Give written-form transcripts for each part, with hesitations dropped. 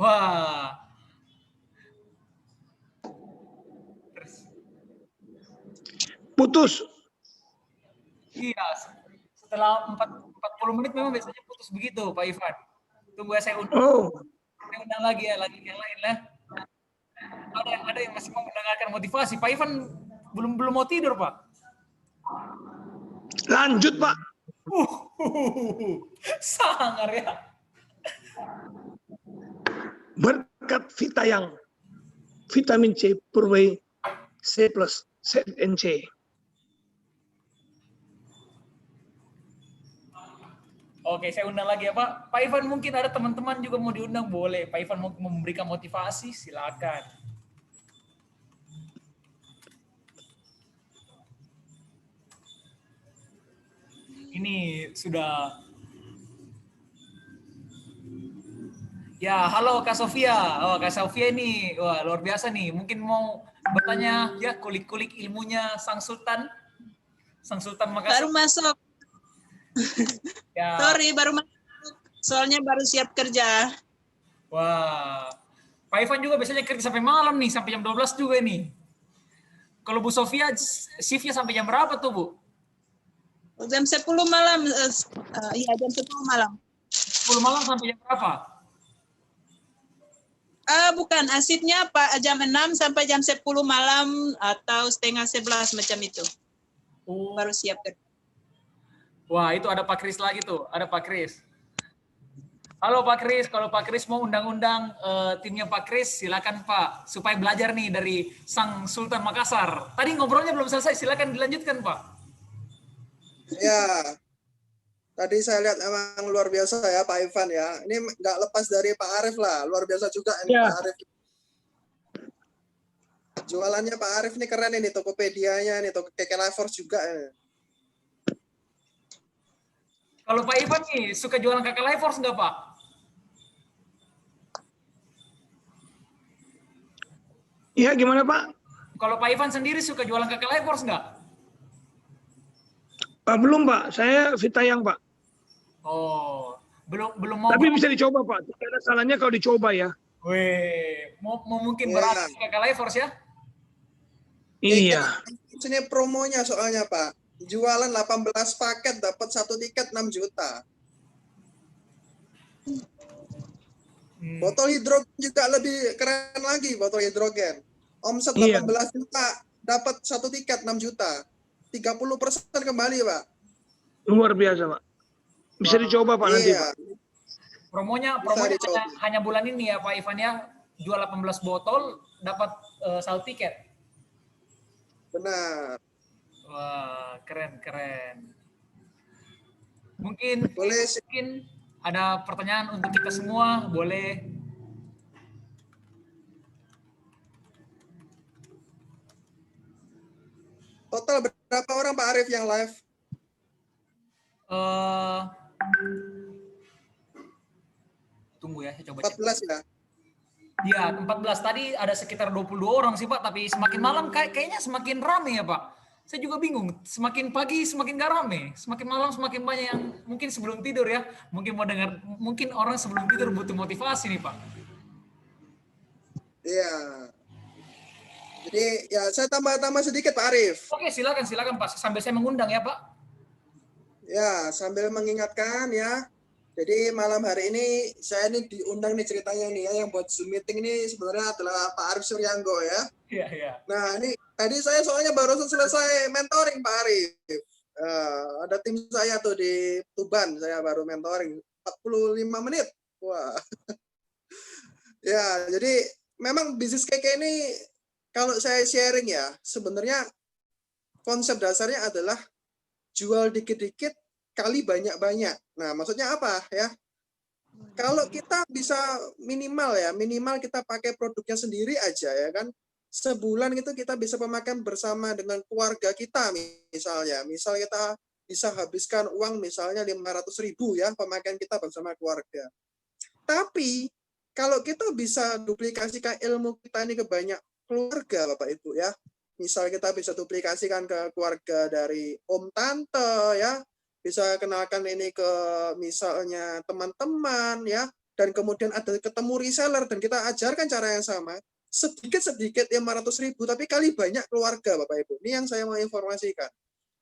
Wah. Terus, Putus. iya, setelah 40 menit memang biasanya putus begitu, Pak Ivan. Tunggu ya, saya undang lagi ya, lagi yang lain lah. Ada yang masih mau mendengarkan motivasi. Pak Ivan belum mau tidur, Pak. Lanjut, Pak. Sangar ya. Berkat Vita yang vitamin C Purway C plus ZNC. Oke, saya undang lagi ya, Pak. Pak Ivan mungkin ada teman-teman juga mau diundang, boleh. Pak Ivan mau memberikan motivasi, silakan. Ini sudah. Ya, halo Kak Sofia. Oh, Kak Sofia ini, wah luar biasa nih. Mungkin mau bertanya, ya kulik-kulik ilmunya Sang Sultan Makassar. Baru masuk. Ya. Sorry, baru masuk. Soalnya baru siap kerja. Wah, Pak Ivan juga biasanya kerja sampai malam nih, sampai jam 12 juga ini. Kalau Bu Sofia, shiftnya sampai jam berapa tuh, Bu? Jam 10 malam. Iya, jam 10 malam. 10 malam sampai jam berapa? Bukan, shiftnya Pak, jam 6 sampai jam 10 malam atau setengah 11 macam itu. Oh. Baru siap kerja. Wah, itu ada Pak Kris lagi tuh, ada Pak Kris. Halo Pak Kris, kalau Pak Kris mau undang-undang timnya Pak Kris, silakan Pak, supaya belajar nih dari Sang Sultan Makassar. Tadi ngobrolnya belum selesai, silakan dilanjutkan Pak. Ya, tadi saya lihat emang luar biasa ya Pak Ivan ya. Ini nggak lepas dari Pak Arief lah, luar biasa juga ini Ya. Pak Arief. Jualannya Pak Arief ini keren ini, Tokopedia-nya nih, KKLivers juga. Kalau Pak Ivan nih, suka jualan KKLivers nggak Pak? Iya, gimana Pak? Kalau Pak Ivan sendiri suka jualan KKLivers nggak? Belum Pak, saya Vita yang Pak. Oh, belum mau. Tapi bisa dicoba Pak, tidak ada salahnya kalau dicoba ya. Weh, mau mungkin Ya. berarti KKLivers ya? Iya. Ini promonya soalnya Pak. Jualan 18 paket dapat 1 tiket 6 juta. Botol hidrogen juga lebih keren lagi, botol hidrogen. Omset 18 juta, dapat 1 tiket 6 juta. 30% kembali, Pak. Luar biasa, Pak. Bisa dicoba Pak nanti, Pak. Promonya hanya bulan ini ya Pak Ivan ya. Jual 18 botol, dapat 1 tiket. Benar. Wah, keren. Mungkin ada pertanyaan untuk kita semua, boleh. Total berapa orang Pak Arief yang live? Tunggu ya, saya coba 14 ya? Ya, 14. Tadi ada sekitar 22 orang sih Pak, tapi semakin malam kayaknya semakin rame ya Pak. Saya juga bingung, semakin pagi semakin gak rame, semakin malam semakin banyak yang mungkin sebelum tidur ya. Mungkin mau dengar, mungkin orang sebelum tidur butuh motivasi nih Pak. Iya. Jadi ya saya tambah sedikit Pak Arief. Oke, silakan Pak, sambil saya mengundang ya Pak. Ya, sambil mengingatkan ya. Jadi malam hari ini saya ini diundang nih ceritanya nih ya, yang buat Zoom meeting ini sebenarnya adalah Pak Arief Suryanggo ya. Iya. Nah ini tadi saya soalnya baru selesai mentoring Pak Arief. Ada tim saya tuh di Tuban, saya baru mentoring 45 menit. Wah. Ya, jadi memang bisnis keke ini kalau saya sharing ya, sebenarnya konsep dasarnya adalah jual dikit-dikit kali banyak-banyak. Nah, maksudnya apa ya? Kalau kita bisa minimal kita pakai produknya sendiri aja ya kan. Sebulan itu kita bisa pemakaian bersama dengan keluarga kita misalnya. Misal kita bisa habiskan uang misalnya 500.000 ya pemakaian kita bersama keluarga. Tapi kalau kita bisa duplikasikan ilmu kita ini ke banyak keluarga Bapak Ibu ya. Misal kita bisa duplikasikan ke keluarga dari om tante ya. Bisa kenalkan ini ke misalnya teman-teman ya, dan kemudian ada ketemu reseller dan kita ajarkan cara yang sama, sedikit-sedikit 500.000 tapi kali banyak keluarga Bapak Ibu. Ini yang saya mau informasikan.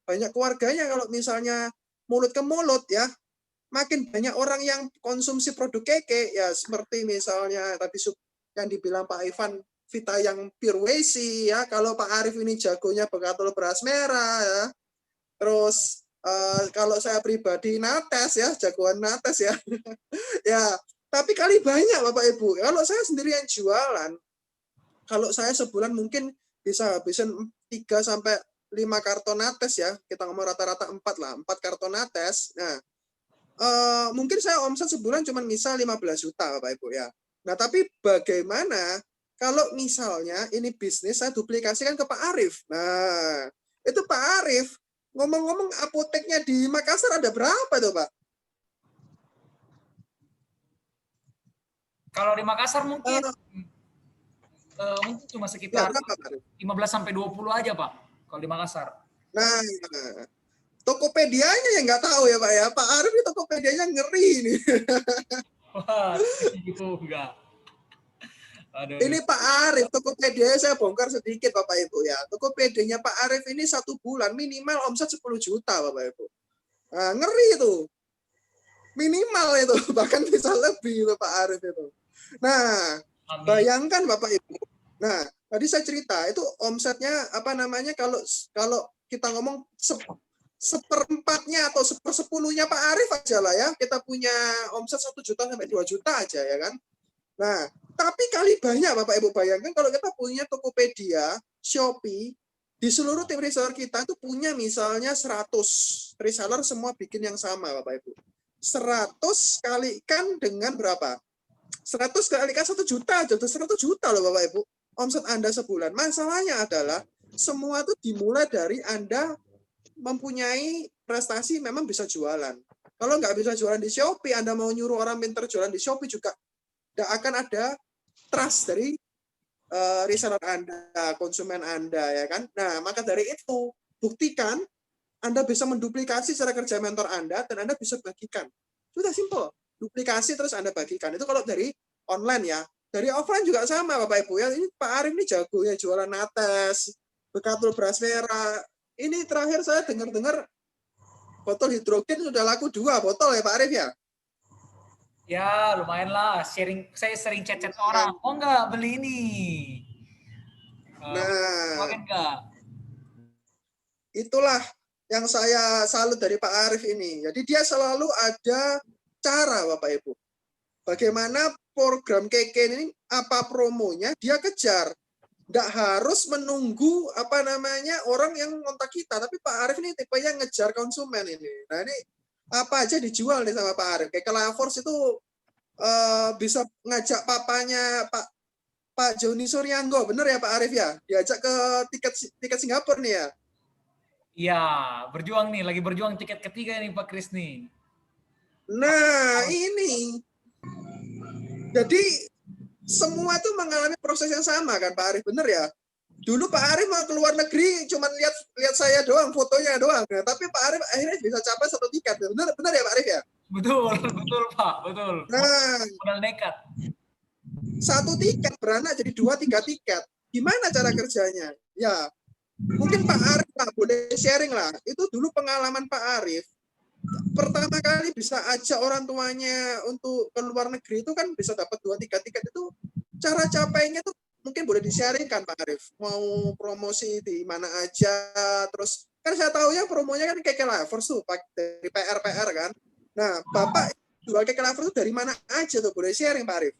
Banyak keluarganya kalau misalnya mulut ke mulut ya, makin banyak orang yang konsumsi produk keke ya, seperti misalnya tadi yang dibilang Pak Ivan, Vita yang Pirwesi ya, kalau Pak Arif ini jagonya bekatul beras merah ya. Terus kalau saya pribadi Nates ya, jagoan Nates ya. Ya, tapi kali banyak Bapak Ibu. Kalau saya sendirian jualan, kalau saya sebulan mungkin bisa habisin 3 sampai 5 karton Nates ya. Kita ngomong rata-rata 4 lah, 4 karton Nates. Nah, mungkin saya omset sebulan cuma misal 15 juta Bapak Ibu ya. Nah, tapi bagaimana kalau misalnya ini bisnis saya duplikasikan ke Pak Arif. Nah, itu Pak Arif ngomong-ngomong apoteknya di Makassar ada berapa tuh Pak? Kalau di Makassar mungkin mungkin cuma Ya, sekitar berapa Pak Arif? 15 sampai 20 aja, Pak. Kalau di Makassar. Nah, Tokopedia-nya yang nggak tahu ya Pak ya. Pak Arif ini Tokopedia-nya ngeri ini. Wah, juga. Aduh. Ini Pak Arif, Tokopedia saya bongkar sedikit Bapak Ibu ya. Tokopedia-nya Pak Arif ini 1 bulan minimal omset 10 juta Bapak Ibu. Nah, ngeri itu. Minimal itu, bahkan bisa lebih itu Pak Arif itu. Nah, Amin. bayangkan Bapak Ibu. Nah, tadi saya cerita itu omsetnya apa namanya kalau kita ngomong seperempatnya atau sepersepuluhnya Pak Arif aja lah ya, kita punya omset 1 juta sampai 2 juta aja ya kan. Nah, tapi kali banyak Bapak Ibu, bayangkan kalau kita punya Tokopedia, Shopee, di seluruh tim reseller kita itu punya misalnya 100 reseller semua bikin yang sama Bapak Ibu. 100 kalikan dengan berapa? 100 kalikan 1 juta aja, 100 juta loh Bapak Ibu. Omset Anda sebulan. Masalahnya adalah semua itu dimulai dari Anda mempunyai prestasi memang bisa jualan. Kalau nggak bisa jualan di Shopee, Anda mau nyuruh orang pintar jualan di Shopee juga tidak akan ada trust dari reseller Anda, konsumen Anda ya kan. Nah, maka dari itu buktikan Anda bisa menduplikasi cara kerja mentor Anda dan Anda bisa bagikan. Sudah simpel. Duplikasi terus Anda bagikan. Itu kalau dari online ya. Dari offline juga sama Bapak Ibu ya. Ini Pak Arif ini jago ya jualan Nates, bekatul beras merah. Ini terakhir saya dengar-dengar botol hidrogen sudah laku 2 botol ya Pak Arif ya. Ya, lumayan lah. Saya sering chat-chat orang. Oh enggak, beli ini. Nah, Enggak. itulah yang saya salut dari Pak Arif ini. Jadi dia selalu ada cara Bapak Ibu. Bagaimana program keke ini apa promonya dia kejar. Nggak harus menunggu apa namanya orang yang ngontak kita, tapi Pak Arif ini tipe yang ngejar konsumen ini. Nah ini apa aja dijual nih sama Pak Arif. Kayak Kelavors itu bisa ngajak papanya Pak Joni Suryanggo, bener ya Pak Arif ya? Diajak ke tiket Singapura nih ya. Iya, berjuang nih, lagi berjuang tiket ketiga nih Pak Kris nih. Nah ini, jadi semua itu mengalami proses yang sama kan Pak Arif, bener ya? Dulu Pak Arif mau keluar negeri cuma lihat saya doang, fotonya doang. Nah, tapi Pak Arif akhirnya bisa capai 1 tiket. Bener ya Pak Arif ya? Betul, betul Pak, betul. Nah, modal nekat. 1 tiket beranak jadi 2-3 tiket. Gimana cara kerjanya? Ya, mungkin Pak Arif lah, boleh sharing lah. Itu dulu pengalaman Pak Arif. Pertama kali bisa ajak orang tuanya untuk ke luar negeri itu kan bisa dapat 2-3 tiket itu. Cara capainya tuh mungkin boleh di-sharingkan Pak Arif. Mau promosi di mana aja, terus kan saya tahu ya promonya kan kayak Kelavors tuh dari PR kan. Nah, Bapak jual Kelavors itu dari mana aja tuh, boleh sharing Pak Arif?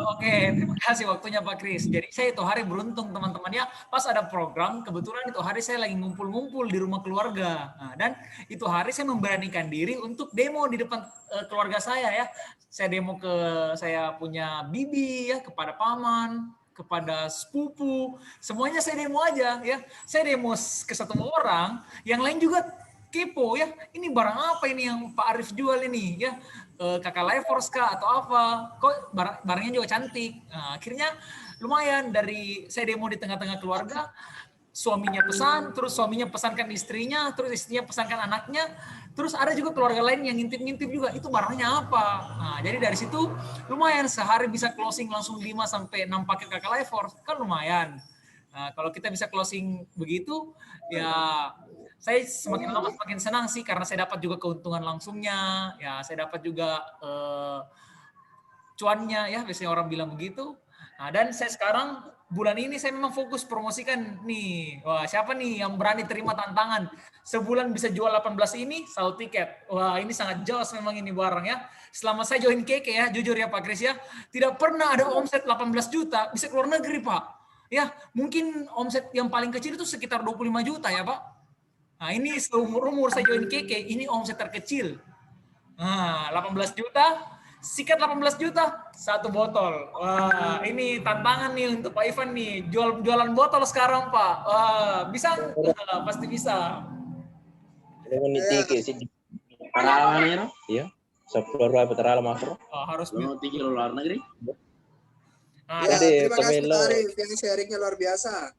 Oke, terima kasih waktunya Pak Kris. Jadi saya itu hari beruntung teman-teman ya, pas ada program, kebetulan itu hari saya lagi ngumpul-ngumpul di rumah keluarga. Nah, dan itu hari saya memberanikan diri untuk demo di depan keluarga saya ya. Saya demo ke saya punya bibi ya, kepada paman, kepada sepupu, semuanya saya demo aja ya. Saya demo ke 1 orang, yang lain juga kepo ya. Ini barang apa ini yang Pak Arif jual ini ya? Kakak Levers kah atau apa? Kok barangnya juga cantik. Nah, akhirnya lumayan dari saya demo di tengah-tengah keluarga, suaminya pesan, terus suaminya pesankan istrinya, terus istrinya pesankan anaknya, terus ada juga keluarga lain yang ngintip-ngintip juga, itu barangnya apa. Nah, jadi dari situ lumayan sehari bisa closing langsung 5 sampai 6 paket kakak live force, kan lumayan. Nah, kalau kita bisa closing begitu, ya saya semakin lama semakin senang sih karena saya dapat juga keuntungan langsungnya, ya saya dapat juga cuannya ya, biasanya orang bilang begitu. Nah, dan saya sekarang bulan ini saya memang fokus promosikan nih. Wah, siapa nih yang berani terima tantangan? Sebulan bisa jual 18 ini, 1 tiket. Wah, ini sangat jos memang ini barang ya. Selama saya join Keke ya, jujur ya Pak Kris ya, tidak pernah ada omset 18 juta bisa keluar negeri Pak. Ya, mungkin omset yang paling kecil itu sekitar 25 juta ya Pak. Nah, ini seumur-umur saya join Keke, ini omset terkecil. Nah, 18 juta, sikat 18 juta, 1 botol. Wah, ini tantangan nih untuk Pak Ivan nih. Jualan botol sekarang, Pak. Wah, bisa? Pasti bisa. Dengan tiki sih. Pengalamannya no? Iya. Sekeluar putra masuk. Harus Lo tinggi luar negeri. Nah, Ya, Jadi, terima kasih Tomelo. Pak Arif yang sharingnya luar biasa.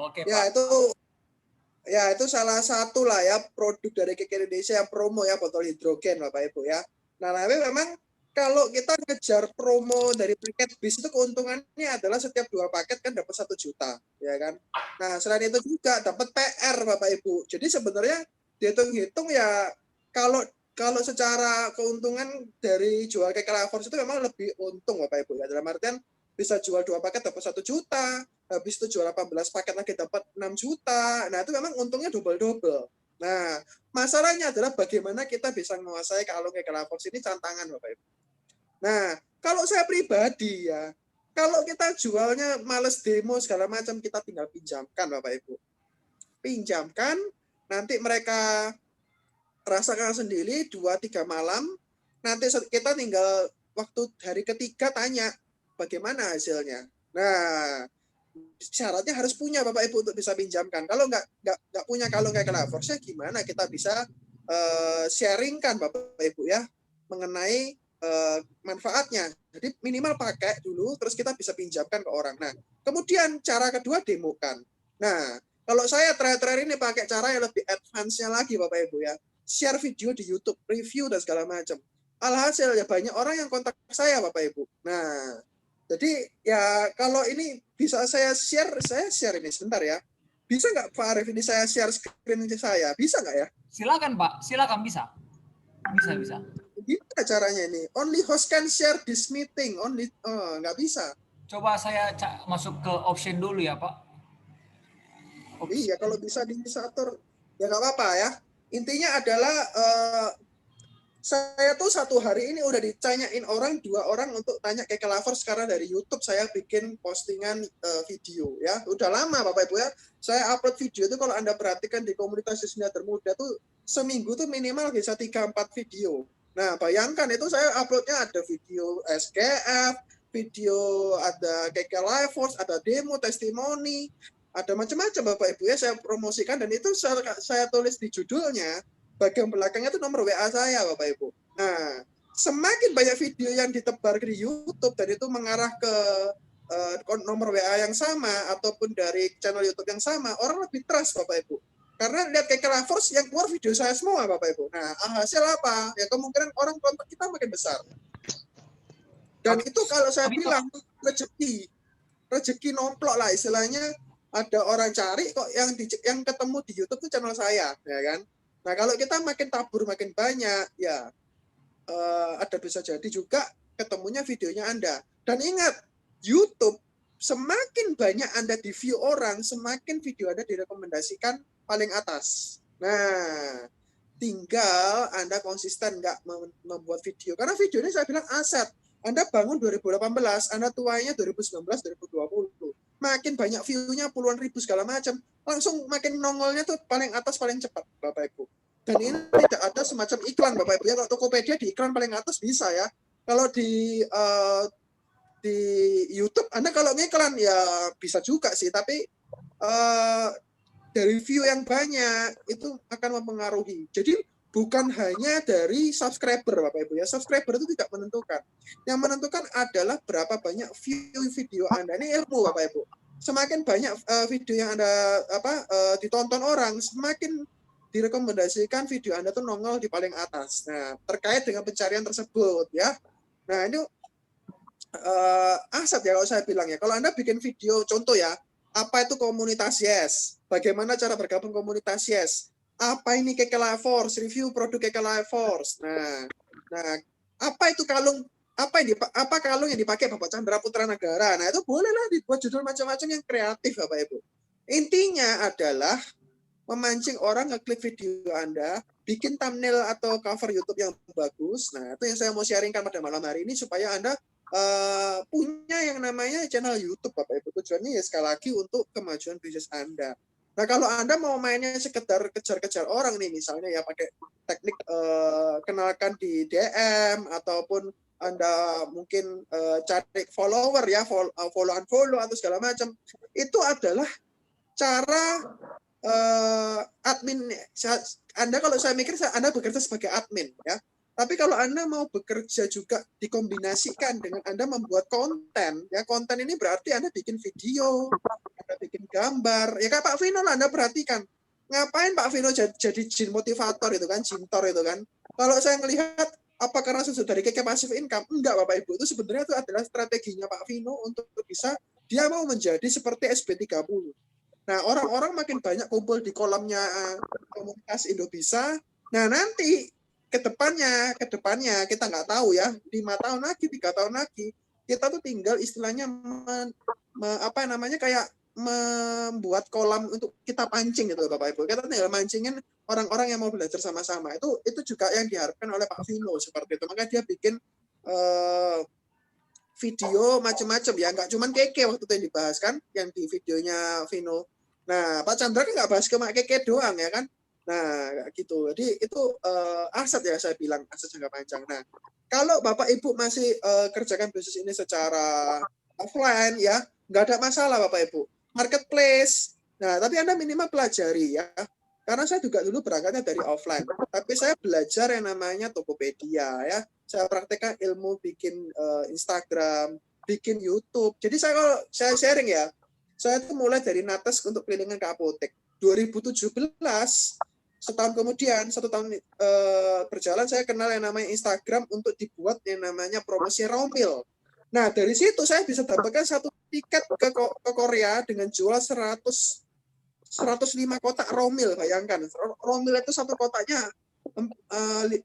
oke, Ya, Pak. itu salah satu lah ya produk dari Keke Indonesia yang promo ya, botol hidrogen Bapak Ibu ya. Nah, tapi memang kalau kita ngejar promo dari paket bis itu keuntungannya adalah setiap 2 paket kan dapat 1 juta, ya kan. Nah, selain itu juga dapat PR Bapak Ibu. Jadi sebenarnya dihitung-hitung ya kalau secara keuntungan dari jual Keke Live Force itu memang lebih untung Bapak Ibu ya. Dalam artian bisa jual 2 paket dapat 1 juta, habis itu jual 18 paket lagi dapat 6 juta. Nah, itu memang untungnya double-double. Nah, masalahnya adalah bagaimana kita bisa menguasai kalung Keke Live Force ini tantangan Bapak Ibu. Nah, kalau saya pribadi ya, kalau kita jualnya males demo segala macam, kita tinggal pinjamkan Bapak Ibu. Pinjamkan, nanti mereka rasakan sendiri 2-3 malam, nanti kita tinggal waktu hari ketiga tanya bagaimana hasilnya. Nah, syaratnya harus punya Bapak Ibu untuk bisa pinjamkan. Kalau nggak punya kalung Keke Live Force, gimana kita bisa sharingkan Bapak Ibu ya mengenai manfaatnya. Jadi minimal pakai dulu, terus kita bisa pinjamkan ke orang. Nah, kemudian cara kedua demokan. Nah, kalau saya terakhir ini pakai cara yang lebih advance-nya lagi Bapak Ibu ya. Share video di YouTube, review dan segala macam. Alhasil ya banyak orang yang kontak saya Bapak Ibu. Nah, jadi ya kalau ini bisa saya share ini sebentar ya. Bisa nggak Pak Arif ini saya share screen saya? Bisa nggak ya? Silakan, Pak. Silakan, bisa. Bisa. Gimana caranya ini? Only host can share this meeting. Nggak bisa. Coba saya masuk ke option dulu ya, Pak. Iya, kalau bisa diatur ya nggak apa-apa ya. Intinya adalah saya tuh 1 hari ini udah ditanyain 2 orang untuk tanya Keke Live Force karena dari YouTube saya bikin postingan video ya. Udah lama Bapak Ibu ya. Saya upload video itu kalau Anda perhatikan di komunitas Siniater Muda tuh seminggu tuh minimal bisa 3-4 video. Nah, bayangkan itu saya uploadnya ada video SGF, video ada Keke Live Force, ada demo, testimoni, ada macam-macam Bapak Ibu ya saya promosikan dan itu saya tulis di judulnya. Bagian belakangnya itu nomor WA saya Bapak Ibu. Nah, semakin banyak video yang ditebar di YouTube dan itu mengarah ke nomor WA yang sama ataupun dari channel YouTube yang sama, orang lebih trust Bapak Ibu. Karena lihat Keke Live Force yang keluar video saya semua Bapak Ibu. Nah, hasil apa? Ya kemungkinan orang kontak kita makin besar. Dan itu kalau saya bilang rezeki nomplok lah istilahnya, ada orang cari kok yang ketemu di YouTube itu channel saya, ya kan? Nah, kalau kita makin tabur makin banyak, ya ada bisa jadi juga ketemunya videonya Anda. Dan ingat, YouTube semakin banyak Anda di view orang, semakin video Anda direkomendasikan paling atas. Nah, tinggal Anda konsisten nggak membuat video. Karena video ini saya bilang aset. Anda bangun 2018, Anda tuanya 2019, 2020. Makin banyak view-nya puluhan ribu segala macam, langsung makin nongolnya tuh paling atas paling cepat Bapak Ibu. Dan ini tidak ada semacam iklan Bapak Ibu ya. Kalau Tokopedia di iklan paling atas bisa ya. Kalau di YouTube Anda kalau ngiklan ya bisa juga sih, tapi dari view yang banyak itu akan mempengaruhi. Jadi bukan hanya dari subscriber Bapak Ibu ya. Subscriber itu tidak menentukan. Yang menentukan adalah berapa banyak view video Anda. Ini ilmu Bapak Ibu. semakin banyak video yang Anda ditonton orang, semakin direkomendasikan video Anda tuh nongol di paling atas. Nah, terkait dengan pencarian tersebut ya. Nah, ini aset ya kalau saya bilang ya. Kalau Anda bikin video contoh ya, apa itu komunitas Yes? Bagaimana cara bergabung komunitas Yes? Apa ini Keke Life Force? Review produk Keke Life Force. Nah, apa itu kalung? Apa kalung yang dipakai Bapak Chandra Putra Negara? Nah, itu bolehlah dibuat judul macam-macam yang kreatif Bapak Ibu. Intinya adalah memancing orang ngeklik video Anda, bikin thumbnail atau cover YouTube yang bagus. Nah, itu yang saya mau sharingkan pada malam hari ini supaya Anda punya yang namanya channel YouTube Bapak Ibu. Tujuannya ya sekali lagi untuk kemajuan bisnis Anda. Nah, kalau Anda mau mainnya sekedar kejar-kejar orang nih, misalnya ya pakai teknik kenalkan di DM ataupun Anda mungkin cari follower ya, follow atau segala macam. Itu adalah cara admin Anda. Kalau saya mikir Anda bekerja sebagai admin ya. Tapi kalau Anda mau bekerja juga dikombinasikan dengan Anda membuat konten, ya konten ini berarti Anda bikin video, Anda bikin gambar. Ya kayak Pak Vino lah, Anda perhatikan. Ngapain Pak Vino jadi jin motivator itu kan, jintor itu kan. Kalau saya melihat apa karena sudah dari Keke Passive Income? Enggak Bapak Ibu, itu sebenarnya itu adalah strateginya Pak Vino untuk bisa dia mau menjadi seperti SB30. Nah, orang-orang makin banyak kumpul di kolamnya komunitas Indobisa. Nah, nanti ke depannya kita nggak tahu ya, 5 tahun lagi, 3 tahun lagi, kita tuh tinggal istilahnya kayak membuat kolam untuk kita pancing gitu Bapak Ibu. Kita tinggal mancingin orang-orang yang mau belajar sama-sama. Itu juga yang diharapkan oleh Pak Vino seperti itu. Maka dia bikin video macam-macam ya, nggak cuma Keke waktu itu yang dibahas kan, yang di videonya Vino. Nah, Pak Chandra kan nggak bahas cuma Keke doang ya kan. Nah, gitu. Jadi itu aset ya saya bilang, aset jangka panjang. Nah, kalau Bapak Ibu masih kerjakan bisnis ini secara offline ya, nggak ada masalah Bapak Ibu. Marketplace. Nah, tapi Anda minimal pelajari ya. Karena saya juga dulu berangkatnya dari offline. Tapi saya belajar yang namanya Tokopedia ya. Saya praktekkan ilmu bikin Instagram, bikin YouTube. Jadi kalau saya sharing ya, saya tuh mulai dari nates untuk kelilingan ke apotek. 2017 setahun kemudian, 1 tahun berjalan, saya kenal yang namanya Instagram untuk dibuat yang namanya promosi Romil. Nah, dari situ saya bisa dapatkan 1 tiket ke Korea dengan jual 105 kotak Romil. Bayangkan, Romil itu 1 kotaknya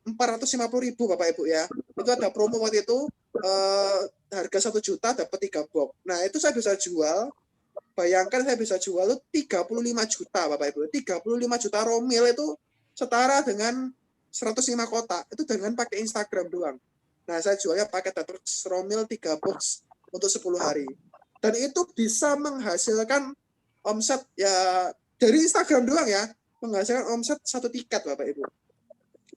450.000 Bapak Ibu ya. Itu ada promo waktu itu, harga 1 juta dapat 3 box. Nah, itu saya bisa jual. Bayangkan saya bisa jual itu 35 juta Bapak Ibu. 35 juta Romil itu setara dengan 105 kotak. Itu dengan pakai Instagram doang. Nah, saya jualnya pakai Romil 3 box untuk 10 hari. Dan itu bisa menghasilkan omset ya dari Instagram doang ya, menghasilkan omset 1 tiket Bapak Ibu.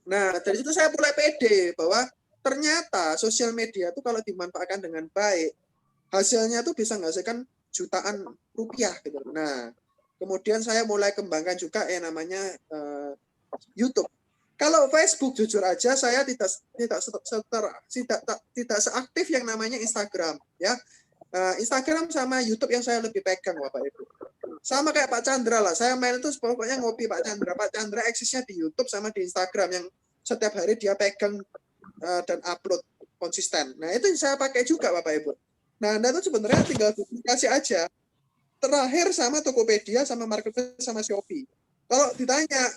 Nah, dari situ saya mulai pede bahwa ternyata sosial media itu kalau dimanfaatkan dengan baik, hasilnya itu bisa menghasilkan jutaan rupiah gitu. Nah, kemudian saya mulai kembangkan juga yang namanya YouTube. Kalau Facebook jujur aja saya tidak seaktif yang namanya Instagram ya. Instagram sama YouTube yang saya lebih pegang Bapak Ibu. Sama kayak Pak Chandra lah. Saya main itu pokoknya ngopi Pak Chandra. Pak Chandra eksisnya di YouTube sama di Instagram yang setiap hari dia pegang dan upload konsisten. Nah, itu yang saya pakai juga Bapak Ibu. Nah, Anda tuh sebenarnya tinggal duplikasi aja. Terakhir sama Tokopedia, sama Marketplace, sama Shopee. Kalau ditanya,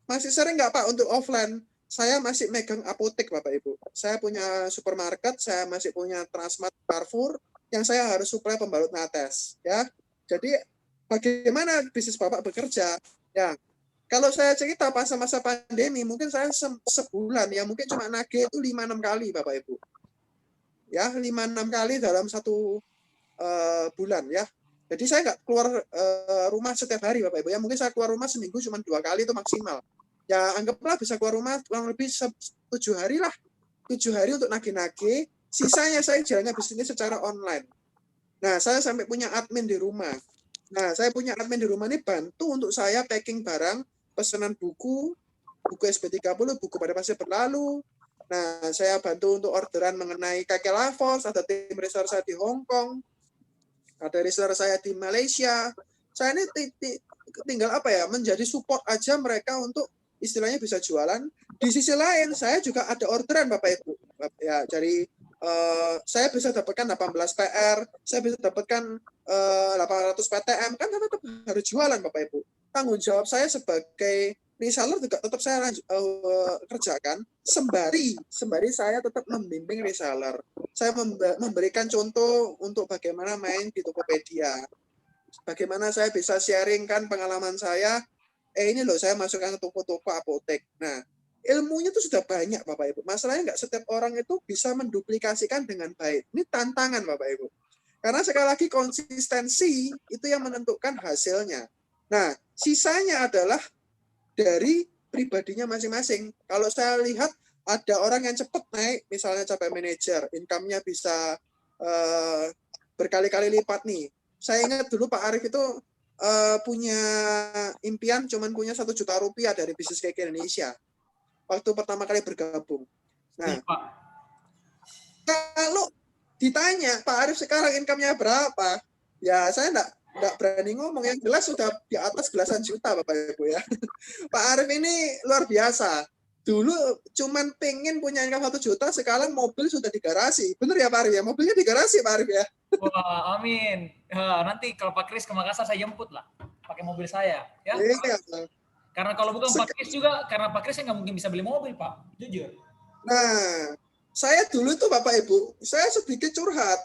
masih sering nggak Pak untuk offline? Saya masih megang apotek Bapak Ibu. Saya punya supermarket, saya masih punya Transmart, Carrefour, yang saya harus suplai pembalut nates. Ya, jadi bagaimana bisnis Bapak bekerja? Ya, kalau saya cerita pas masa pandemi, mungkin saya sebulan ya mungkin cuma nagih itu 5-6 kali Bapak Ibu. Ya, 5-6 kali dalam 1 bulan ya. Jadi saya nggak keluar rumah setiap hari Bapak Ibu ya. Mungkin saya keluar rumah seminggu cuma 2 kali itu maksimal. Ya anggaplah bisa keluar rumah kurang lebih 7 hari lah. 7 hari untuk nagih-nagih. Sisanya saya jalannya bisnis secara online. Nah, saya sampai punya admin di rumah. Nah, saya punya admin di rumah ini bantu untuk saya packing barang, pesanan buku SB30, buku pada pasir berlalu. Nah, saya bantu untuk orderan mengenai Keke Life Force, ada tim research saya di Hong Kong. ada reseller saya di Malaysia. Saya ini tinggal apa ya, menjadi support aja mereka untuk istilahnya bisa jualan. Di sisi lain saya juga ada orderan Bapak Ibu. Ya, dari saya bisa dapatkan 18 PR, saya bisa dapatkan 800 PTM, kan tetap harus jualan Bapak Ibu. Tanggung jawab saya sebagai reseller juga tetap saya kerjakan sembari saya tetap membimbing reseller. Saya memberikan contoh untuk bagaimana main di Tokopedia. Bagaimana saya bisa sharingkan pengalaman saya. Ini loh saya masukkan ke toko-toko apotek. Nah, ilmunya itu sudah banyak Bapak Ibu. Masalahnya nggak setiap orang itu bisa menduplikasikan dengan baik. Ini tantangan Bapak Ibu. Karena sekali lagi konsistensi itu yang menentukan hasilnya. Nah, sisanya adalah dari pribadinya masing-masing. Kalau saya lihat ada orang yang cepat naik, misalnya capai manajer, income-nya bisa berkali-kali lipat nih. Saya ingat dulu Pak Arief itu punya impian cuman punya 1 juta rupiah dari bisnis cake Indonesia waktu pertama kali bergabung. Nah, kalau ditanya Pak Arief sekarang income-nya berapa, ya saya enggak berani ngomong, yang jelas sudah di atas belasan juta Bapak Ibu ya. Pak Arief ini luar biasa. Dulu cuman pengen punya income 1 juta, sekarang mobil sudah di garasi. Bener ya Pak Arief ya? Mobilnya di garasi Pak Arief ya? Wah, amin. Nanti kalau Pak Kris ke Makassar saya jemput lah, pakai mobil saya. Ya. Iya. Karena kalau bukan Pak Kris juga, karena Pak Kris saya nggak mungkin bisa beli mobil Pak, jujur. Nah, saya dulu tuh Bapak Ibu, saya sedikit curhat.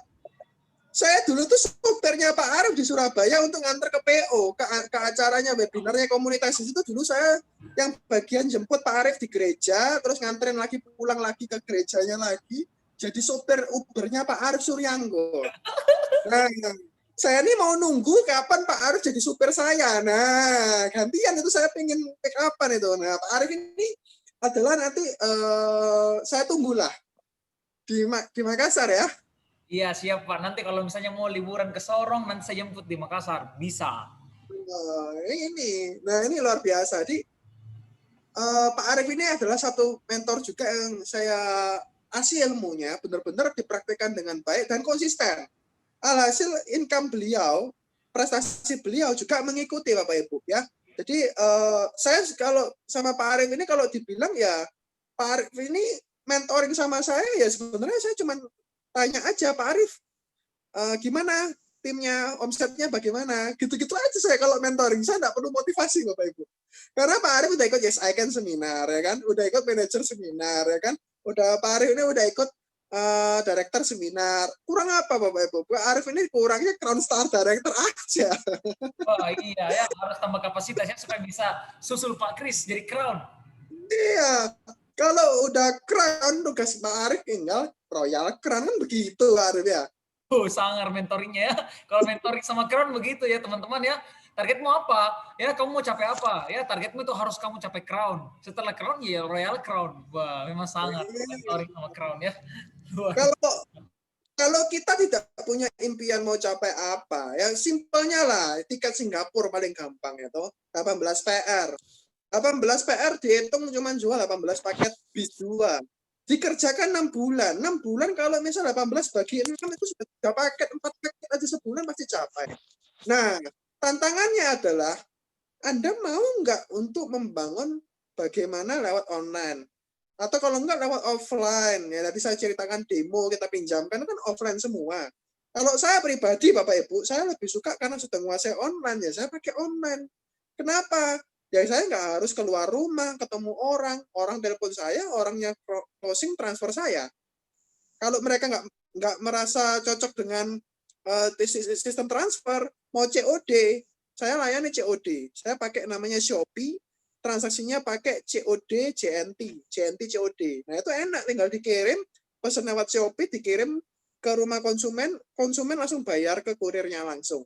Saya dulu tuh supirnya Pak Arief di Surabaya untuk nganter ke PO, ke acaranya, webinarnya komunitas itu dulu saya yang bagian jemput Pak Arief di gereja, terus nganterin lagi pulang lagi ke gerejanya lagi, jadi supir Ubernya Pak Arief Suryanggo. Nah, saya ini mau nunggu kapan Pak Arief jadi supir saya. Nah, gantian itu saya pengen pick up-an itu. Nah, Pak Arief ini adalah nanti saya tunggulah di Makassar ya. Iya siap Pak, nanti kalau misalnya mau liburan ke Sorong, nanti saya jemput di Makassar, bisa. Ini luar biasa. Jadi Pak Arief ini adalah satu mentor juga yang saya kasih ilmunya, benar-benar dipraktikkan dengan baik dan konsisten. Alhasil income beliau, prestasi beliau juga mengikuti Bapak Ibu ya. Jadi saya kalau sama Pak Arief ini kalau dibilang ya Pak Arief ini mentoring sama saya ya sebenarnya saya cuma tanya aja Pak Arief gimana timnya, omsetnya bagaimana, gitu-gitu aja saya kalau mentoring. Saya nggak perlu motivasi Bapak Ibu. Karena Pak Arief udah ikut Yes I Can seminar ya kan, udah ikut manajer seminar ya kan, udah Pak Arief ini udah ikut director seminar. Kurang apa Bapak Ibu? Pak Arief ini kurangnya Crown Star Director aja. Oh iya ya, harus tambah kapasitasnya supaya bisa susul Pak Kris jadi crown. Iya, kalau udah Crown tugas Pak Arief tinggal Royal Crown kan begitu Pak Arief ya. Oh, sangar mentoringnya ya. Kalau mentoring sama crown begitu ya teman-teman ya. Targetmu apa? Ya, kamu mau capai apa? Ya, targetmu itu harus kamu capai crown. Setelah crown ya Royal Crown. Wah, memang sangat mentoring sama crown ya. Kalau kita tidak punya impian mau capai apa, ya simpelnya lah, tiket Singapura paling gampang ya toh, 18 PR. 18 PR dihitung cuma jual 18 paket bis 2. Dikerjakan 6 bulan. 6 bulan kalau misal 18 bagi 6 itu sudah 3 paket, 4 paket aja sebulan pasti capai. Nah, tantangannya adalah Anda mau nggak untuk membangun bagaimana lewat online? Atau kalau enggak lewat offline, ya tadi saya ceritakan demo kita pinjamkan kan offline semua. Kalau saya pribadi Bapak Ibu, saya lebih suka karena sudah menguasai online ya, saya pakai online. Kenapa? Ya saya nggak harus keluar rumah, ketemu orang telepon saya, orangnya closing transfer saya. Kalau mereka nggak merasa cocok dengan sistem transfer, mau COD, saya layani COD. Saya pakai namanya Shopee, transaksinya pakai COD, JNT COD. Nah itu enak, tinggal dikirim, pesan lewat Shopee, dikirim ke rumah konsumen, konsumen langsung bayar ke kurirnya langsung.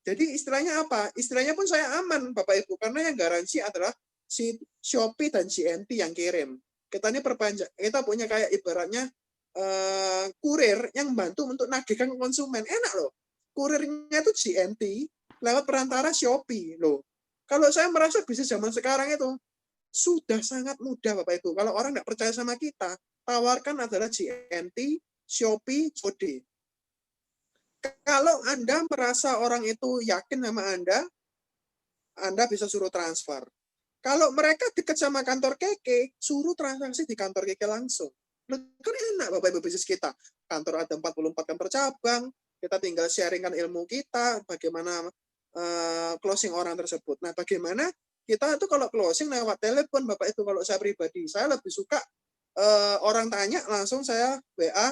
Jadi istilahnya apa? Istilahnya pun saya aman Bapak Ibu, karena yang garansi adalah si Shopee dan JNT yang kirim. Kita ini perpanjang, kita punya kayak ibaratnya kurir yang bantu untuk nagihkan ke konsumen. Enak loh. Kurirnya itu JNT lewat perantara Shopee loh. Kalau saya merasa bisnis zaman sekarang itu sudah sangat mudah Bapak Ibu. Kalau orang nggak percaya sama kita, tawarkan adalah JNT, Shopee, COD. Kalau Anda merasa orang itu yakin sama Anda bisa suruh transfer. Kalau mereka dekat sama kantor Keke, suruh transaksi di kantor Keke langsung. Nah, kan enak Bapak Ibu bisnis kita. Kantor ada 44 kantor cabang, kita tinggal sharingkan ilmu kita, bagaimana closing orang tersebut. Nah, bagaimana kita itu kalau closing lewat telepon, Bapak itu kalau saya pribadi, saya lebih suka orang tanya langsung saya WA,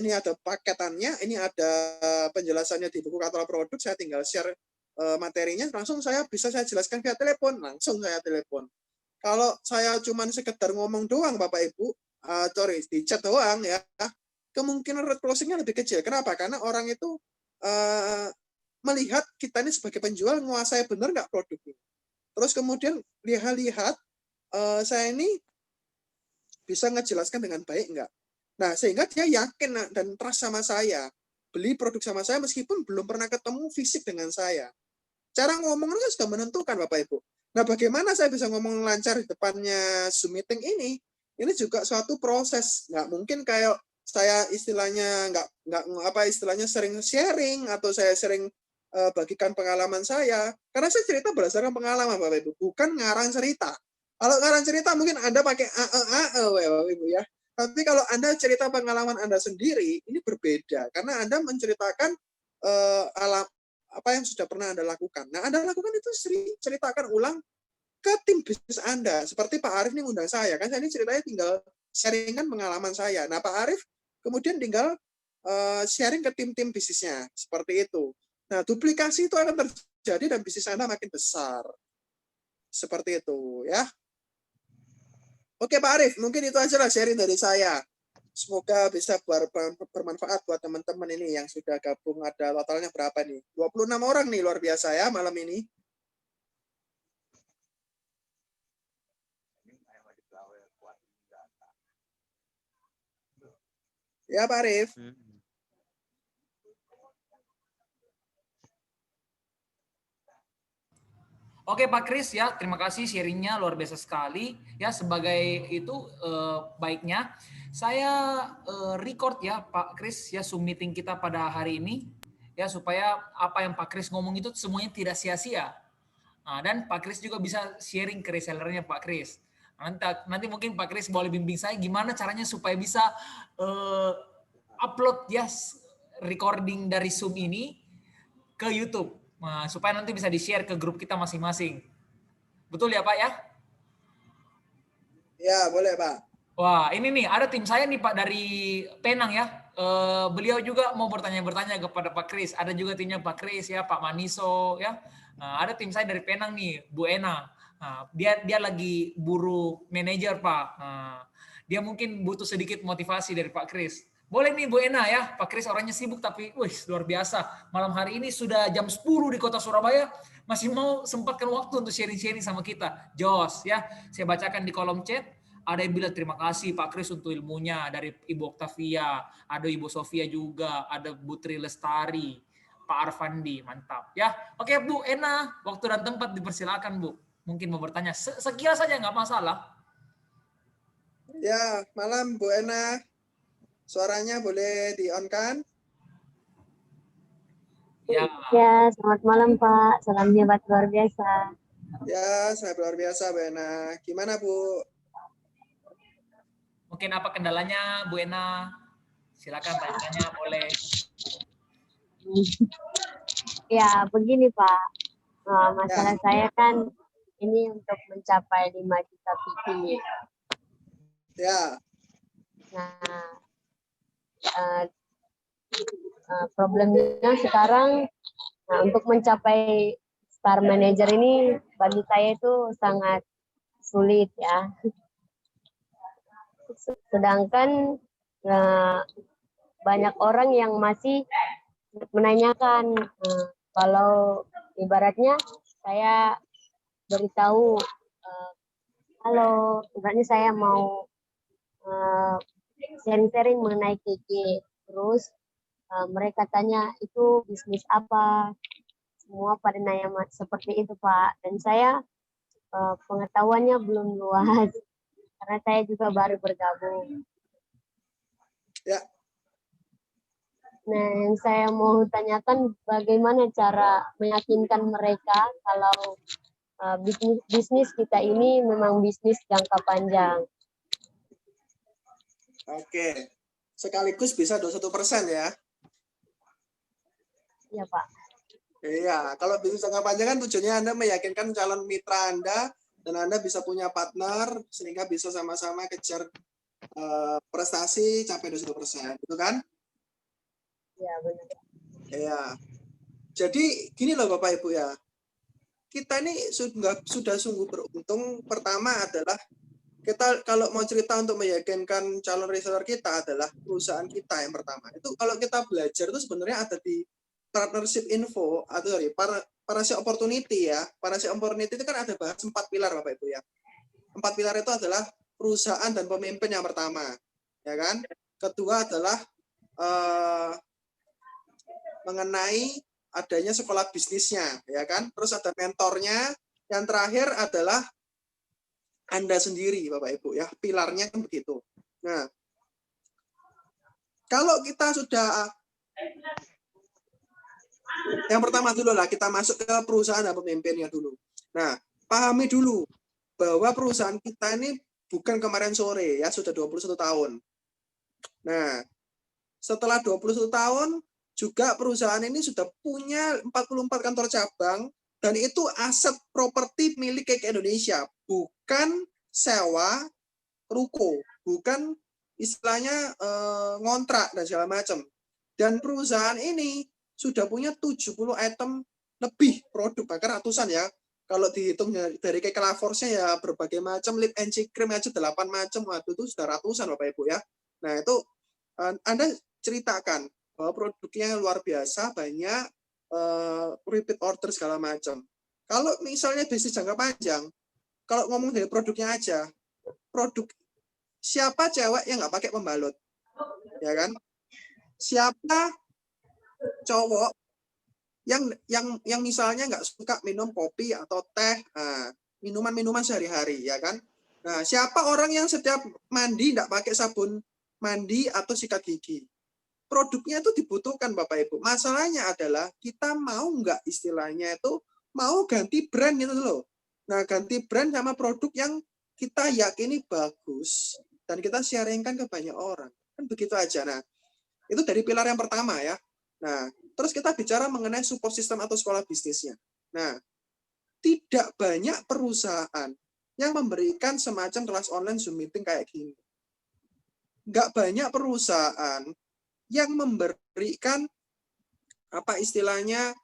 ini ada paketannya, ini ada penjelasannya di buku katalog produk, saya tinggal share materinya, langsung saya jelaskan via telepon, langsung saya telepon. Kalau saya cuman sekedar ngomong doang Bapak Ibu, sorry, di chat doang ya, kemungkinan red closingnya lebih kecil. Kenapa? Karena orang itu melihat kita ini sebagai penjual menguasai benar nggak produk ini. Terus kemudian lihat saya ini bisa ngejelaskan dengan baik nggak. Nah, sehingga dia yakin dan trust sama saya. Beli produk sama saya meskipun belum pernah ketemu fisik dengan saya. Cara ngomong kan sudah menentukan Bapak Ibu. Nah, bagaimana saya bisa ngomong lancar di depannya Zoom meeting ini? Ini juga suatu proses. Nggak mungkin kayak saya istilahnya istilahnya sering sharing atau saya sering bagikan pengalaman saya. Karena saya cerita berdasarkan pengalaman Bapak Ibu, bukan ngarang cerita. Kalau ngarang cerita mungkin Anda pakai Bapak Ibu ya. Tapi kalau Anda cerita pengalaman Anda sendiri, ini berbeda karena Anda menceritakan apa yang sudah pernah Anda lakukan. Nah, Anda lakukan itu sering ceritakan ulang ke tim bisnis Anda. Seperti Pak Arif ini ngundang saya, kan saya ini ceritanya tinggal sharingkan pengalaman saya. Nah, Pak Arif kemudian tinggal sharing ke tim-tim bisnisnya. Seperti itu. Nah, duplikasi itu akan terjadi dan bisnis Anda makin besar. Seperti itu, ya. Oke, Pak Arif, mungkin itu aja lah sharing dari saya. Semoga bisa bermanfaat buat teman-teman ini yang sudah gabung. Ada totalnya berapa nih? 26 orang nih, luar biasa ya malam ini. Ya, Pak Arif. Oke Pak Kris ya, terima kasih sharingnya luar biasa sekali. Ya sebagai itu baiknya saya record ya Pak Kris ya Zoom meeting kita pada hari ini ya supaya apa yang Pak Kris ngomong itu semuanya tidak sia-sia. Nah, dan Pak Kris juga bisa sharing ke resellernya Pak Kris. Nanti mungkin Pak Kris boleh bimbing saya gimana caranya supaya bisa upload ya recording dari Zoom ini ke YouTube. Nah, supaya nanti bisa di-share ke grup kita masing-masing. Betul ya Pak ya? Ya, boleh Pak. Wah, ini nih ada tim saya nih Pak dari Penang ya. Beliau juga mau bertanya kepada Pak Kris. Ada juga timnya Pak Kris ya, Pak Maniso ya. Nah, ada tim saya dari Penang nih, Bu Ena. Nah, dia lagi buru manajer Pak. Nah, dia mungkin butuh sedikit motivasi dari Pak Kris. Boleh nih Bu Ena ya, Pak Kris orangnya sibuk tapi wih luar biasa. Malam hari ini sudah jam 10 di kota Surabaya, masih mau sempatkan waktu untuk sharing-sharing sama kita. Jos ya, saya bacakan di kolom chat. Ada yang bilang terima kasih Pak Kris untuk ilmunya dari Ibu Octavia, ada Ibu Sofia juga, ada Bu Tri Lestari, Pak Arfandi, mantap ya. Oke Bu Ena, waktu dan tempat dipersilakan Bu. Mungkin mau bertanya, sekilas saja nggak masalah. Ya, malam Bu Ena. Suaranya boleh di-on-kan? Ya. Ya, selamat malam Pak. Salam hebat luar biasa. Ya, sangat luar biasa Bu Ena. Gimana Bu? Mungkin apa kendalanya Bu Ena? Silakan tanya-tanya boleh. Ya, begini Pak. Masalah saya kan ini untuk mencapai 5 juta PT. Ya. Nah, problemnya sekarang untuk mencapai star manager ini bagi saya itu sangat sulit ya. Sedangkan banyak orang yang masih menanyakan kalau ibaratnya saya beritahu halo, ibaratnya saya mau sharing-sharing mengenai KK, terus mereka tanya itu bisnis apa, semua pada nanya seperti itu Pak, dan saya pengetahuannya belum luas karena saya juga baru bergabung. Ya. Nah, yang saya mau tanyakan bagaimana cara meyakinkan mereka kalau bisnis kita ini memang bisnis jangka panjang. Oke. Sekaligus bisa 21% ya. Ya, Pak. Iya, kalau bisnis jangka panjang kan tujuannya Anda meyakinkan calon mitra Anda dan Anda bisa punya partner sehingga bisa sama-sama kejar prestasi capai 21%, gitu kan? Ya, benar. Iya. Jadi gini loh Bapak Ibu ya. Kita ini sudah sungguh beruntung. Pertama adalah kita kalau mau cerita untuk meyakinkan calon reseller kita adalah perusahaan kita yang pertama. Itu kalau kita belajar itu sebenarnya ada di partnership info atau sorry, partnership opportunity ya. Partnership opportunity itu kan ada bahas 4 pilar Bapak Ibu ya. 4 pilar itu adalah perusahaan dan pemimpin yang pertama, ya kan? Kedua adalah mengenai adanya sekolah bisnisnya, ya kan? Terus ada mentornya. Yang terakhir adalah Anda sendiri, Bapak Ibu ya. Pilarnya kan begitu. Nah, kalau kita sudah yang pertama dulu lah, kita masuk ke perusahaan dan pemimpinnya dulu. Nah, pahami dulu bahwa perusahaan kita ini bukan kemarin sore ya, sudah 21 tahun. Nah, setelah 21 tahun juga perusahaan ini sudah punya 44 kantor cabang dan itu aset properti milik KK Indonesia, bukan sewa ruko, bukan istilahnya ngontrak dan segala macam. Dan perusahaan ini sudah punya 70 item lebih produk, bahkan ratusan ya. Kalau dihitung dari KK Laforce-nya ya berbagai macam, lip and cheek cream aja 8 macam, waktu itu sudah ratusan Bapak Ibu ya. Nah itu Anda ceritakan bahwa produknya luar biasa, banyak repeat order segala macam. Kalau misalnya bisnis jangka panjang, kalau ngomong dari produknya aja, produk siapa cewek yang nggak pakai pembalut, ya kan? Siapa cowok yang misalnya nggak suka minum kopi atau teh, minuman-minuman sehari-hari, ya kan? Nah, siapa orang yang setiap mandi nggak pakai sabun mandi atau sikat gigi? Produknya itu dibutuhkan Bapak Ibu. Masalahnya adalah kita mau nggak istilahnya itu mau ganti brand gitu loh. Nah, ganti brand sama produk yang kita yakini bagus dan kita sharingkan ke banyak orang. Kan begitu aja. Nah, itu dari pilar yang pertama ya. Nah, terus kita bicara mengenai support system atau sekolah bisnisnya. Nah, tidak banyak perusahaan yang memberikan semacam kelas online Zoom meeting kayak gini. Nggak banyak perusahaan yang memberikan apa istilahnya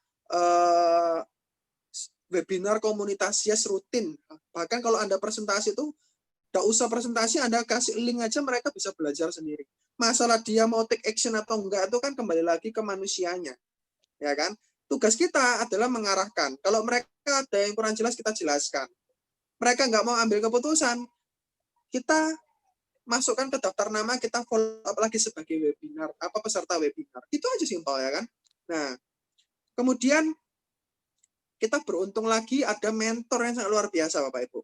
webinar komunitas yes rutin. Bahkan kalau Anda presentasi itu nggak usah presentasi, Anda kasih link aja mereka bisa belajar sendiri. Masalah dia mau take action atau enggak itu kan kembali lagi ke manusianya, ya kan? Tugas kita adalah mengarahkan. Kalau mereka ada yang kurang jelas kita jelaskan. Mereka nggak mau ambil keputusan, kita masukkan ke daftar nama, kita follow up lagi sebagai webinar, apa peserta webinar. Itu aja simpel ya kan. Nah, kemudian kita beruntung lagi ada mentor yang sangat luar biasa Bapak Ibu.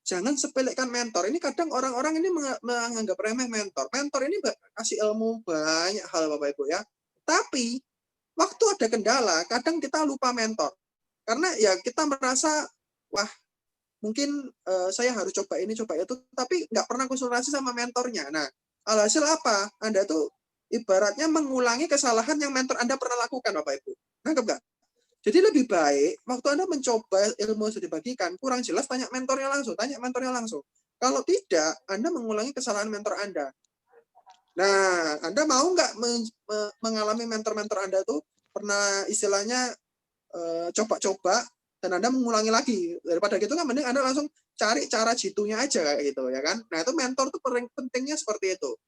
Jangan sepelekan mentor. Ini kadang orang-orang ini menganggap remeh mentor. Mentor ini kasih ilmu banyak hal Bapak Ibu ya. Tapi waktu ada kendala, kadang kita lupa mentor. Karena ya kita merasa, wah mungkin saya harus coba ini, coba itu, tapi nggak pernah konsultasi sama mentornya. Nah, alhasil apa? Anda tuh ibaratnya mengulangi kesalahan yang mentor Anda pernah lakukan, Bapak Ibu. Nangkep nggak? Jadi lebih baik, waktu Anda mencoba ilmu yang sudah dibagikan, kurang jelas, tanya mentornya langsung. Kalau tidak, Anda mengulangi kesalahan mentor Anda. Nah, Anda mau nggak mengalami mentor-mentor Anda tuh pernah istilahnya coba-coba, dan Anda mengulangi lagi. Daripada gitu kan mending Anda langsung cari cara jitunya aja kayak gitu ya kan. Nah, itu mentor tuh pentingnya seperti itu.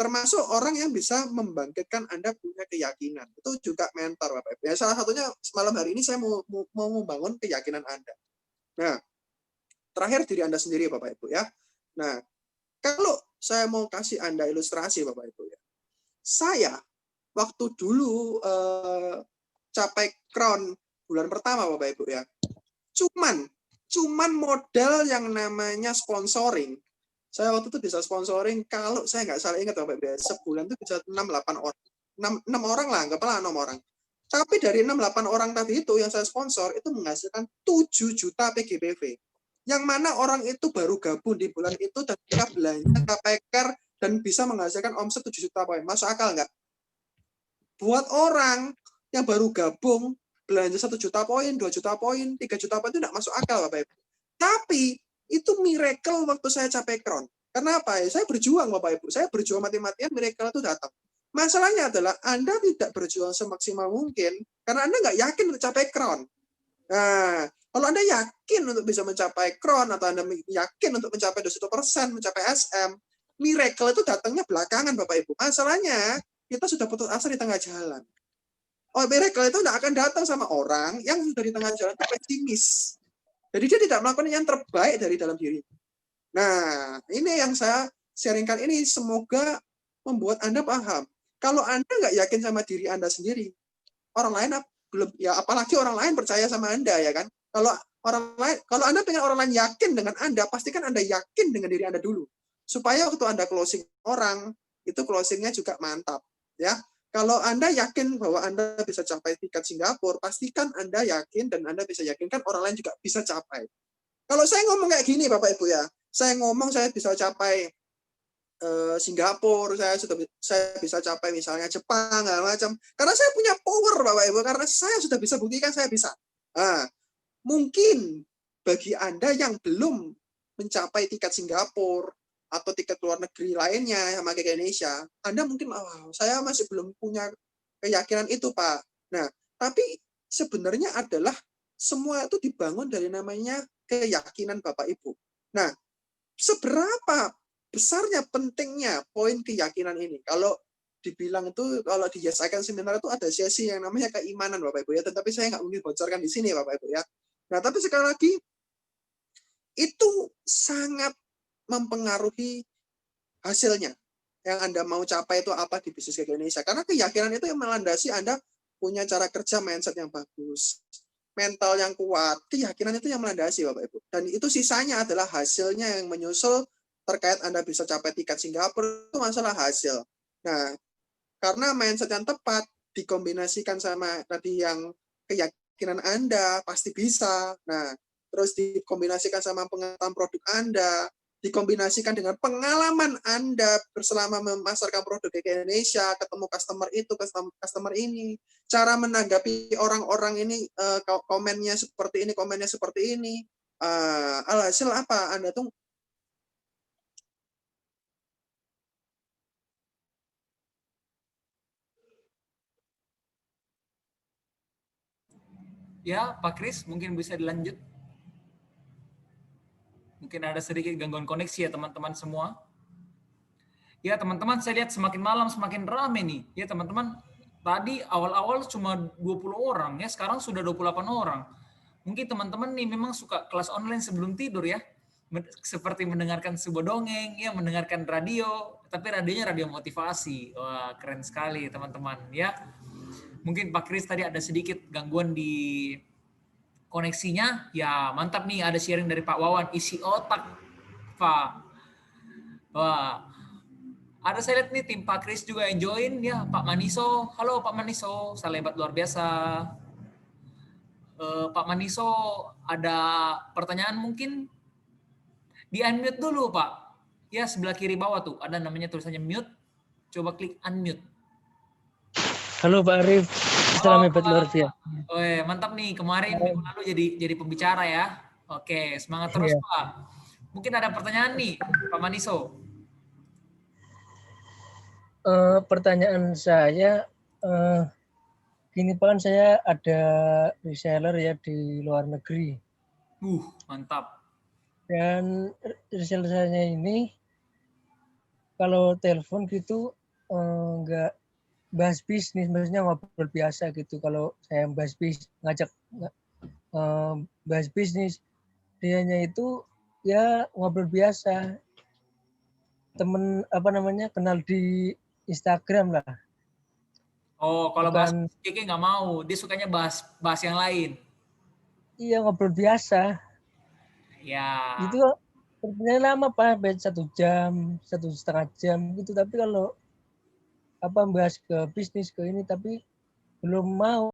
Termasuk orang yang bisa membangkitkan Anda punya keyakinan. Itu juga mentor Bapak Ibu. Ya, salah satunya malam hari ini saya mau membangun keyakinan Anda. Nah, terakhir diri Anda sendiri Bapak Ibu ya. Nah, kalau saya mau kasih Anda ilustrasi Bapak Ibu ya. Saya waktu dulu capai crown bulan pertama Bapak Ibu ya. Cuman modal yang namanya sponsoring. Saya waktu itu bisa sponsoring, kalau saya nggak salah ingat Bapak Ibu, sebulan itu bisa 6-8 orang. 6 orang lah, anggaplah 6 orang. Tapi dari 6-8 orang tadi itu yang saya sponsor itu menghasilkan 7 juta PGBV. Yang mana orang itu baru gabung di bulan itu dan mereka belanja KPR dan bisa menghasilkan omset 7 juta poin. Masuk akal nggak? Buat orang yang baru gabung belanja 1 juta poin, 2 juta poin, 3 juta poin itu nggak masuk akal Bapak Ibu. Tapi itu miracle waktu saya capai kron. Kenapa? Saya berjuang Bapak Ibu. Saya berjuang mati-matian, miracle itu datang. Masalahnya adalah Anda tidak berjuang semaksimal mungkin karena Anda nggak yakin untuk capai crown. Nah, kalau Anda yakin untuk bisa mencapai crown atau Anda yakin untuk mencapai 21%, mencapai SM, miracle itu datangnya belakangan Bapak Ibu. Masalahnya kita sudah putus asa di tengah jalan. Oh, miracle itu tidak akan datang sama orang yang sudah di tengah jalan itu pesimis. Jadi dia tidak melakukan yang terbaik dari dalam diri. Nah, ini yang saya sharingkan ini semoga membuat Anda paham. Kalau Anda nggak yakin sama diri Anda sendiri, orang lain belum, ya apalagi orang lain percaya sama Anda, ya kan? Kalau Anda pengen orang lain yakin dengan Anda, pastikan Anda yakin dengan diri Anda dulu. Supaya waktu Anda closing orang, itu closingnya juga mantap, ya. Kalau Anda yakin bahwa Anda bisa capai tingkat Singapura, pastikan Anda yakin dan Anda bisa yakinkan orang lain juga bisa capai. Kalau saya ngomong kayak gini, Bapak Ibu ya, saya ngomong saya bisa capai Singapura, saya bisa capai misalnya Jepang, macam. Karena saya punya power Bapak Ibu, karena saya sudah bisa buktikan saya bisa. Nah, mungkin bagi Anda yang belum mencapai tingkat Singapura atau tingkat luar negeri lainnya sama kayak Indonesia, Anda mungkin saya masih belum punya keyakinan itu, Pak. Nah, tapi sebenarnya adalah semua itu dibangun dari namanya keyakinan Bapak Ibu. Nah, seberapa besarnya pentingnya poin keyakinan ini? Kalau dibilang itu, kalau di Yes I Can Seminar itu ada sesi yang namanya keimanan Bapak Ibu ya, tetapi saya nggak mungkin bocorkan di sini Bapak Ibu ya. Nah, tapi sekali lagi itu sangat mempengaruhi hasilnya yang Anda mau capai itu apa di bisnis kayak Indonesia. Karena keyakinan itu yang melandasi Anda punya cara kerja mindset yang bagus, mental yang kuat, keyakinan itu yang melandasi Bapak Ibu. Dan itu sisanya adalah hasilnya yang menyusul terkait Anda bisa capai tingkat Singapura itu masalah hasil. Nah, karena mindset yang tepat dikombinasikan sama tadi yang keyakinan Anda pasti bisa. Nah, terus dikombinasikan sama pengetahuan produk Anda, dikombinasikan dengan pengalaman Anda selama memasarkan produk ke Indonesia, ketemu customer ini, cara menanggapi orang-orang ini, komennya seperti ini, alhasil apa? Anda tuh Ya, Pak Kris, mungkin bisa dilanjut. Mungkin ada sedikit gangguan koneksi ya teman-teman semua. Ya teman-teman, saya lihat semakin malam semakin ramai nih. Ya teman-teman, tadi awal-awal cuma 20 orang, ya sekarang sudah 28 orang. Mungkin teman-teman nih memang suka kelas online sebelum tidur ya. Seperti mendengarkan sebuah dongeng, ya mendengarkan radio, tapi radionya radio motivasi. Wah, keren sekali teman-teman ya. Mungkin Pak Kris tadi ada sedikit gangguan di koneksinya. Ya, mantap nih ada sharing dari Pak Wawan, isi otak, Pak. Wah, ada saya lihat nih tim Pak Kris juga yang join ya, Pak Maniso. Halo Pak Maniso, salebat luar biasa. Pak Maniso ada pertanyaan mungkin? Di unmute dulu Pak. Ya sebelah kiri bawah tuh ada namanya tulisannya mute. Coba klik unmute. Halo Pak Arif, salam hebat luar biasa. Mantap nih, kemarin minggu lalu jadi pembicara ya. Oke, semangat terus Pak. Mungkin ada pertanyaan nih Pak Maniso. Pertanyaan saya, gini Pak, kan saya ada reseller ya di luar negeri. Mantap. Dan reseller saya ini kalau telepon gitu nggak bahas bisnis, maksudnya ngobrol biasa gitu. Kalau saya bahas bisnis, ngajak bahas bisnis, dianya itu ya ngobrol biasa. Temen kenal di Instagram lah. Oh, kalau bahas Kiki nggak mau, dia sukanya bahas yang lain. Iya, ngobrol biasa. Ya. Itu sebenarnya lama Pak, 1 jam, 1,5 jam gitu. Tapi kalau bahas ke bisnis ke ini tapi belum mau.